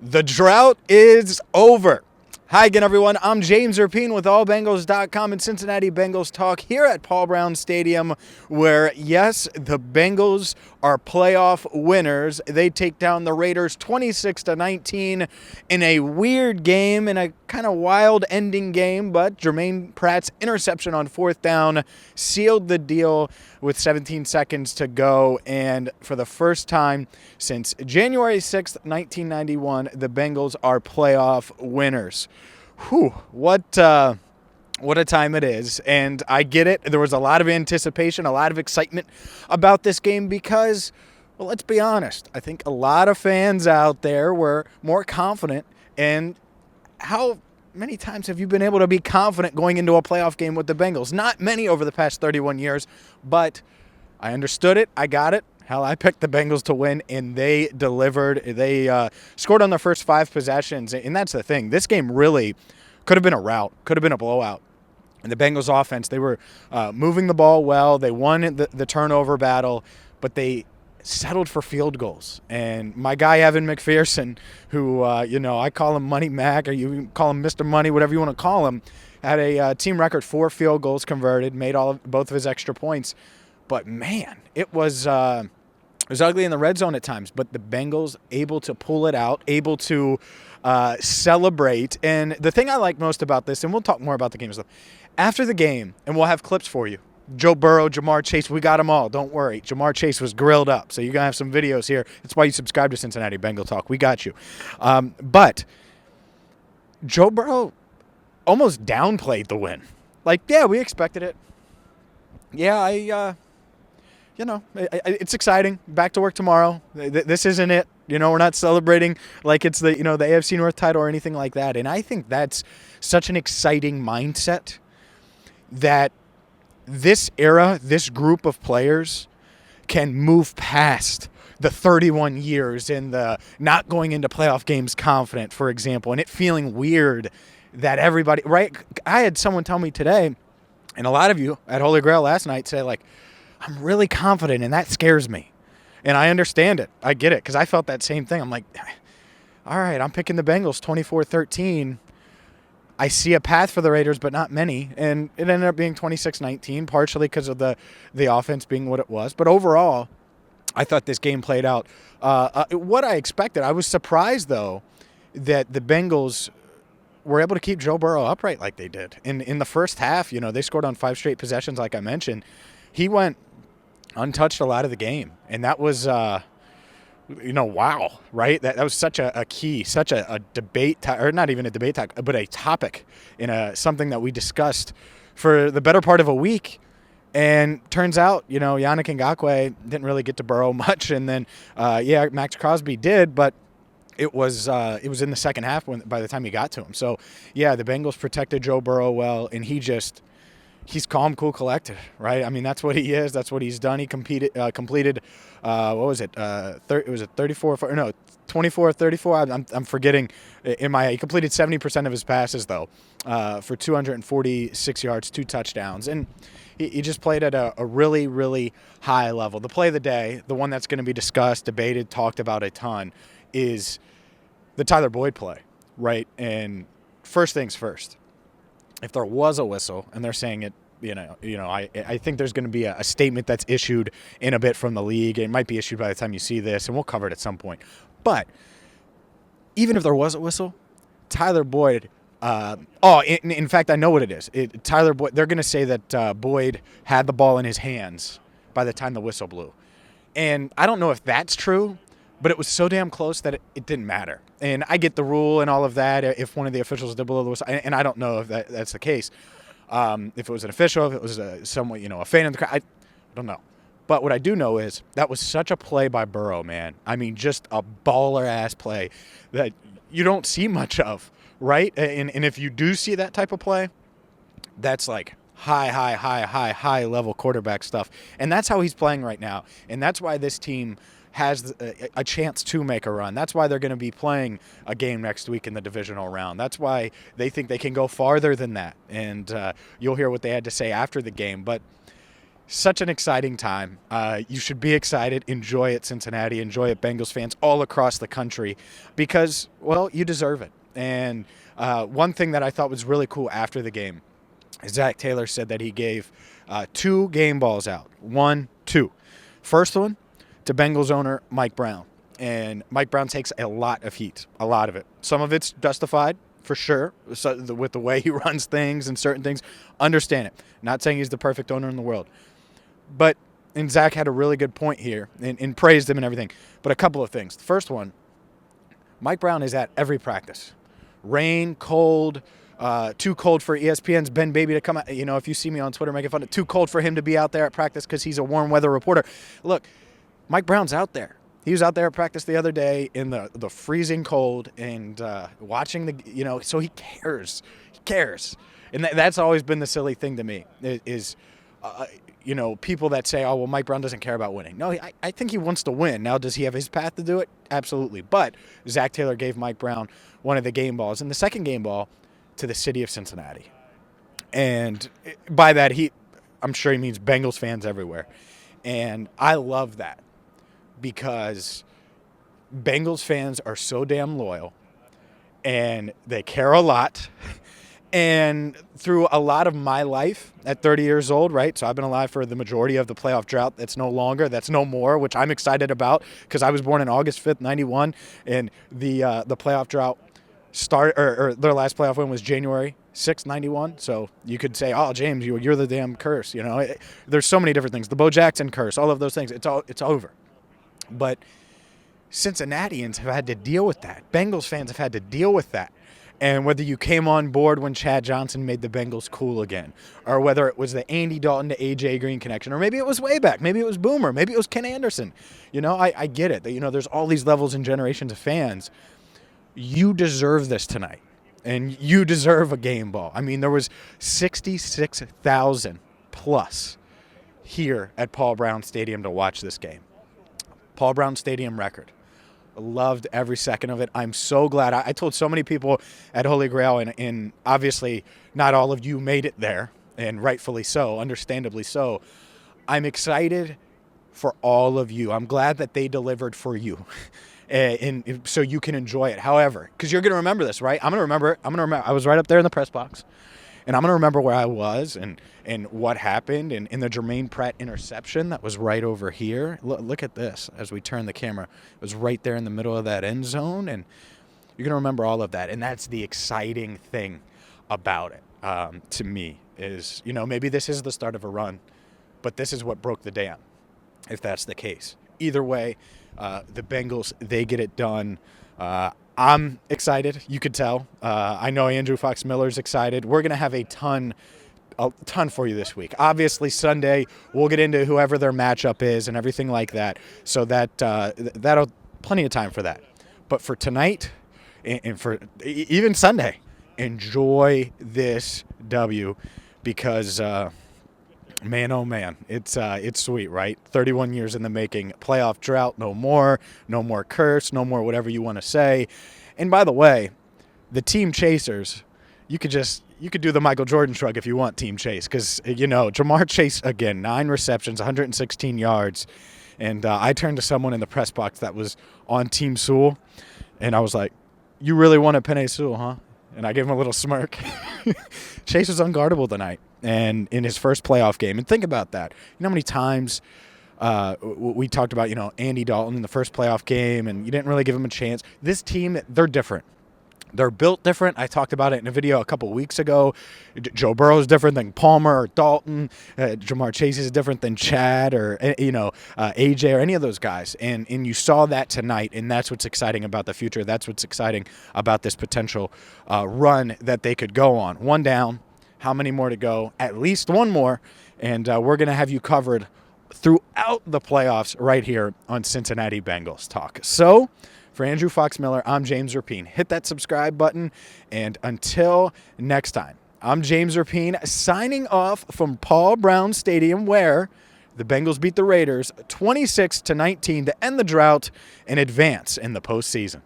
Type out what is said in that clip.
The drought is over. Hi again, everyone. I'm James Erpine with AllBengals.com and Cincinnati Bengals Talk here at Paul Brown Stadium, where, yes, the Bengals are playoff winners. They take down the Raiders 26-19 in a weird game, in a kind of wild ending game, but Jermaine Pratt's interception on fourth down sealed the deal with 17 seconds to go, and for the first time since January 6th, 1991, the Bengals are playoff winners. Whew, what a time it is, and I get it. There was a lot of anticipation, a lot of excitement about this game because, well, let's be honest, I think a lot of fans out there were more confident. And how many times have you been able to be confident going into a playoff game with the Bengals? Not many over the past 31 years, but I understood it. I got it. Hell, I picked the Bengals to win, and they delivered. They scored on their first 5 possessions, and that's the thing. This game really could have been a rout, could have been a blowout. And the Bengals offense, they were moving the ball well. They won the turnover battle, but they settled for field goals. And my guy, Evan McPherson, who, I call him Money Mac, or you can call him Mr. Money, whatever you want to call him, had a team record 4 field goals converted, made both of his extra points. But, man, it was ugly in the red zone at times. But the Bengals able to pull it out, able to celebrate. And the thing I like most about this, and we'll talk more about the game stuff, after the game, and we'll have clips for you. Joe Burrow, Jamar Chase, we got them all. Don't worry. Jamar Chase was grilled up, so you're going to have some videos here. That's why you subscribe to Cincinnati Bengal Talk. We got you. But Joe Burrow almost downplayed the win. Like, yeah, we expected it. Yeah, it's exciting. Back to work tomorrow. This isn't it. We're not celebrating like it's the AFC North title or anything like that. And I think that's such an exciting mindset that this era, this group of players can move past the 31 years and the not going into playoff games confident, for example, and it feeling weird that everybody, right? I had someone tell me today, and a lot of you at Holy Grail last night say, like, I'm really confident, and that scares me. And I understand it. I get it, because I felt that same thing. I'm like, all right, I'm picking the Bengals 24-13. I see a path for the Raiders, but not many. And it ended up being 26-19, partially because of the offense being what it was. But overall, I thought this game played out what I expected. I was surprised, though, that the Bengals were able to keep Joe Burrow upright like they did. In the first half, they scored on 5 straight possessions, like I mentioned. He went untouched a lot of the game. And that was, wow, right? That was such a key, such a debate, or not even a debate, but a topic in something that we discussed for the better part of a week. And turns out, Yannick Ngakoue didn't really get to Burrow much. And then, Max Crosby did, but it was in the second half by the time he got to him. So, yeah, the Bengals protected Joe Burrow well, and he's calm, cool, collected, right? I mean, that's what he is. That's what he's done. He completed, what was it? Was it 34? No, 24 or 34? I'm forgetting. He completed 70% of his passes, though, for 246 yards, 2 touchdowns. And he just played at a really, really high level. The play of the day, the one that's going to be discussed, debated, talked about a ton, is the Tyler Boyd play, right? And first things first. If there was a whistle, and they're saying it, I think there's going to be a statement that's issued in a bit from the league. It might be issued by the time you see this, and we'll cover it at some point. But even if there was a whistle, Tyler Boyd, in fact, I know what it is. Tyler Boyd, they're going to say that Boyd had the ball in his hands by the time the whistle blew. And I don't know if that's true, but it was so damn close that it didn't matter. And I get the rule and all of that if one of the officials did blow the whistle, and I don't know if that's the case. If it was an official, if it was a fan in the crowd, I don't know. But what I do know is that was such a play by Burrow, man. I mean, just a baller-ass play that you don't see much of, right? And if you do see that type of play, that's like high level quarterback stuff. And that's how he's playing right now. And that's why this team has a chance to make a run. That's why they're going to be playing a game next week in the divisional round. That's why they think they can go farther than that. And you'll hear what they had to say after the game. But Such an exciting time. You should be excited. Enjoy it, Cincinnati. Enjoy it, Bengals fans all across the country because, well, you deserve it. And one thing that I thought was really cool after the game, Zach Taylor said that he gave 2 game balls out. 1, 2. First one to Bengals owner Mike Brown. And Mike Brown takes a lot of heat, a lot of it. Some of it's justified, for sure, with the way he runs things and certain things. Understand it. Not saying he's the perfect owner in the world. And Zach had a really good point here and praised him and everything. But a couple of things. The first one, Mike Brown is at every practice. Rain, cold, too cold for ESPN's Ben Baby to come out. You know, if you see me on Twitter making fun of too cold for him to be out there at practice because he's a warm weather reporter. Look, Mike Brown's out there. He was out there at practice the other day in the freezing cold and watching so he cares. He cares. And that's always been the silly thing to me is people that say, oh, well, Mike Brown doesn't care about winning. No, I think he wants to win. Now, does he have his path to do it? Absolutely. But Zach Taylor gave Mike Brown one of the game balls, and the second game ball to the city of Cincinnati. And by that, I'm sure he means Bengals fans everywhere. And I love that because Bengals fans are so damn loyal, and they care a lot. And through a lot of my life at 30 years old, right? So I've been alive for the majority of the playoff drought. That's no more, which I'm excited about because I was born on August 5th, 91. And the playoff drought or their last playoff win was January 6th, 91. So you could say, oh, James, you're the damn curse. There's so many different things. The Bo Jackson curse, all of those things. It's over. But Cincinnatians have had to deal with that. Bengals fans have had to deal with that. And whether you came on board when Chad Johnson made the Bengals cool again, or whether it was the Andy Dalton to A.J. Green connection, or maybe it was way back, maybe it was Boomer, maybe it was Ken Anderson. I get it. There's all these levels and generations of fans. You deserve this tonight, and you deserve a game ball. I mean, there was 66,000 plus here at Paul Brown Stadium to watch this game. Paul Brown Stadium record. Loved every second of it. I'm so glad. I told so many people at Holy Grail, and obviously not all of you made it there, and rightfully so, understandably so. I'm excited for all of you. I'm glad that they delivered for you, and so you can enjoy it. However, because you're going to remember this, right? I'm going to remember. I was right up there in the press box, and I'm going to remember where I was and what happened and in the Jermaine Pratt interception that was right over here. Look at this as we turn the camera. It was right there in the middle of that end zone, and you're going to remember all of that. And that's the exciting thing about it to me is, maybe this is the start of a run, but this is what broke the dam, if that's the case. Either way, the Bengals, they get it done. I'm excited. You could tell. I know Andrew Fox Miller's excited. We're going to have a ton for you this week. Obviously, Sunday, we'll get into whoever their matchup is and everything like that. So that'll plenty of time for that. But for tonight and for even Sunday, enjoy this W because man, oh man, it's sweet, right? 31 years in the making. Playoff drought, no more curse, no more whatever you want to say. And by the way, the team chasers, you could do the Michael Jordan shrug if you want, team chase, because Jamar Chase again, 9 receptions, 116 yards, and I turned to someone in the press box that was on Team Sewell, and I was like, "You really wanted Penei Sewell, huh?" And I gave him a little smirk. Chase was unguardable tonight, and in his first playoff game. And think about that. You know how many times we talked about, Andy Dalton in the first playoff game, and you didn't really give him a chance. This team, they're different. They're built different. I talked about it in a video a couple weeks ago. Joe Burrow is different than Palmer or Dalton. Jamar Chase is different than Chad or, AJ or any of those guys. And you saw that tonight, and that's what's exciting about the future. That's what's exciting about this potential run that they could go on. One down. How many more to go? At least one more. And we're going to have you covered throughout the playoffs right here on Cincinnati Bengals Talk. So, for Andrew Fox Miller, I'm James Rapien. Hit that subscribe button, and until next time, I'm James Rapien signing off from Paul Brown Stadium, where the Bengals beat the Raiders 26-19 to end the drought and advance in the postseason.